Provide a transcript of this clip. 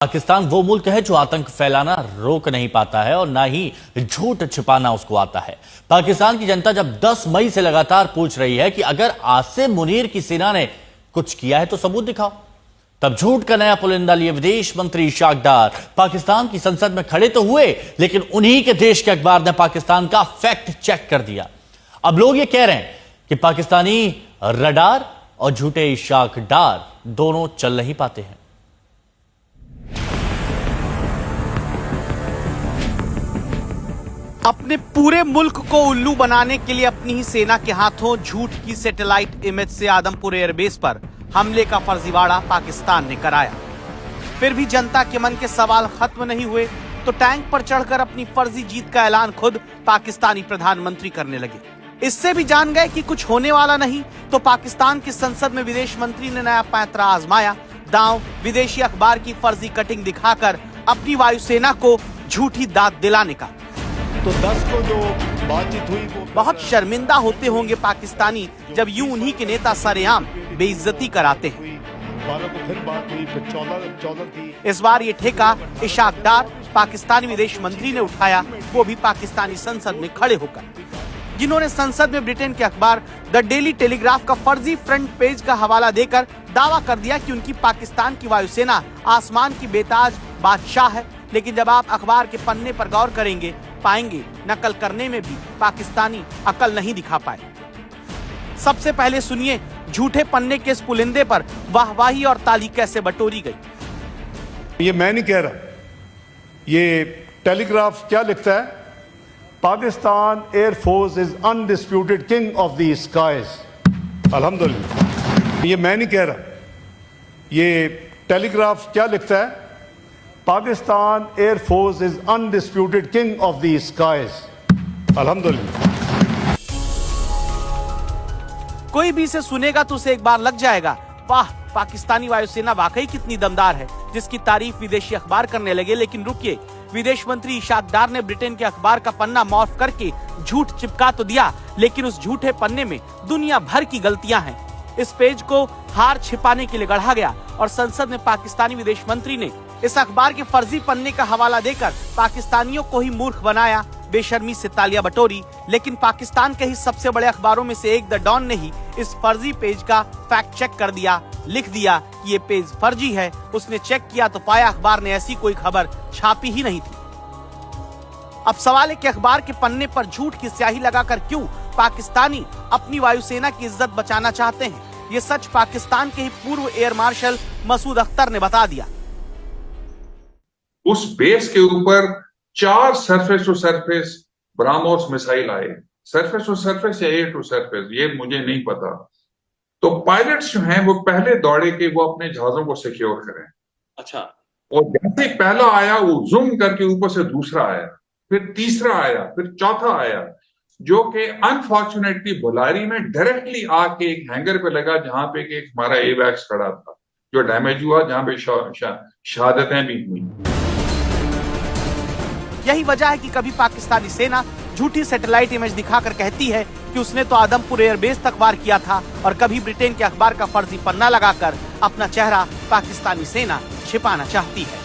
पाकिस्तान वो मुल्क है जो आतंक फैलाना रोक नहीं पाता है और ना ही झूठ छिपाना उसको आता है। पाकिस्तान की जनता जब 10 मई से लगातार पूछ रही है कि अगर आसिम मुनीर की सेना ने कुछ किया है तो सबूत दिखाओ, तब झूठ का नया पुलिंदा लिए विदेश मंत्री इशाक डार पाकिस्तान की संसद में खड़े तो हुए, लेकिन उन्हीं के देश के अखबार ने पाकिस्तान का फैक्ट चेक कर दिया। अब लोग ये कह रहे हैं कि पाकिस्तानी रडार और झूठे इशाक डार दोनों चल नहीं पाते हैं। अपने पूरे मुल्क को उल्लू बनाने के लिए अपनी ही सेना के हाथों झूठ की सैटेलाइट इमेज से आदमपुर एयरबेस पर हमले का फर्जीवाड़ा पाकिस्तान ने कराया। फिर भी जनता के मन के सवाल खत्म नहीं हुए तो टैंक पर चढ़कर अपनी फर्जी जीत का ऐलान खुद पाकिस्तानी प्रधानमंत्री करने लगे। इससे भी जान गए कि कुछ होने वाला नहीं तो पाकिस्तान की संसद में विदेश मंत्री ने नया पैंतरा आजमाया, दांव विदेशी अखबार की फर्जी कटिंग दिखाकर अपनी वायुसेना को झूठी दाद दिलाने का। तो 10 को जो बातचीत हुई वो बहुत शर्मिंदा होते होंगे पाकिस्तानी जब यूं उन्हीं के नेता सरेआम बेइज्जती कराते हैं। 12 को फिर बात हुई, फिर 14 की। इस बार ये ठेका इशाक डार पाकिस्तानी विदेश मंत्री ने उठाया, वो भी पाकिस्तानी संसद में खड़े होकर, जिन्होंने संसद में ब्रिटेन के अखबार द डेली टेलीग्राफ का फर्जी फ्रंट पेज का हवाला देकर दावा कर दिया कि उनकी पाकिस्तान की वायुसेना आसमान की बेताज बादशाह है। लेकिन जब आप अखबार के पन्ने पर गौर करेंगे पाएंगे नकल करने में भी पाकिस्तानी अकल नहीं दिखा पाए। सबसे पहले सुनिए झूठे पन्ने के इस पुलिंदे पर वाहवाही और ताली कैसे बटोरी गई। ये मैं नहीं कह रहा, ये टेलीग्राफ क्या लिखता है? Pakistan air force is undisputed king of the skies. अल्हम्दुलिल्लाह। ये मैं नहीं कह रहा, ये टेलीग्राफ क्या लिखता है? Pakistan air force is undisputed king of the skies. अल्हम्दुलिल्लाह। कोई भी इसे सुनेगा तो उसे एक बार लग जाएगा, वाह पाकिस्तानी वायुसेना वाकई कितनी दमदार है, जिसकी तारीफ विदेशी अखबार करने लगे। लेकिन रुकिए, विदेश मंत्री इशाक डार ने ब्रिटेन के अखबार का पन्ना मॉर्फ करके झूठ चिपका तो दिया, लेकिन उस झूठे पन्ने में दुनिया भर की गलतियां हैं। इस पेज को हार छिपाने के लिए गढ़ा गया और संसद में पाकिस्तानी विदेश मंत्री ने इस अखबार के फर्जी पन्ने का हवाला देकर पाकिस्तानियों को ही मूर्ख बनाया, बेशर्मी से तालियां बटोरी। लेकिन पाकिस्तान के ही सबसे बड़े अखबारों में से एक द डॉन ने ही इस फर्जी पेज का फैक्ट चेक कर दिया, लिख दिया कि ये पेज फर्जी है। उसने चेक किया तो पाया अखबार ने ऐसी कोई खबर छापी ही नहीं थी। अब सवाल है कि अखबार के पन्ने पर झूठ की स्याही लगाकर क्यों पाकिस्तानी अपनी वायुसेना की इज्जत बचाना चाहते हैं? ये सच पाकिस्तान के ही पूर्व एयर मार्शल मसूद अख्तर ने बता दिया। उस बेस के ऊपर 4 surface to surface BrahMos missile आए, सरफेस टू सरफेस या एयर टू सरफेस, ये मुझे नहीं पता। तो पायलट्स जो हैं वो पहले दौड़े कि वो अपने जहाजों को सिक्योर करें। अच्छा। और जैसे पहला आया वो जूम करके ऊपर से दूसरा आया, फिर तीसरा आया, फिर चौथा आया, जो कि अनफॉर्चुनेटली बुलारी में डायरेक्टली आके एक हैंगर पे लगा जहां पे एक हमारा एवैक्स खड़ा था जो डैमेज हुआ, जहां पे शहादतें भी हुई। यही वजह है कि कभी पाकिस्तानी सेना झूठी सैटेलाइट इमेज दिखाकर कहती है कि उसने तो आदमपुर एयरबेस तक वार किया था, और कभी ब्रिटेन के अखबार का फर्जी पन्ना लगाकर अपना चेहरा पाकिस्तानी सेना छिपाना चाहती है।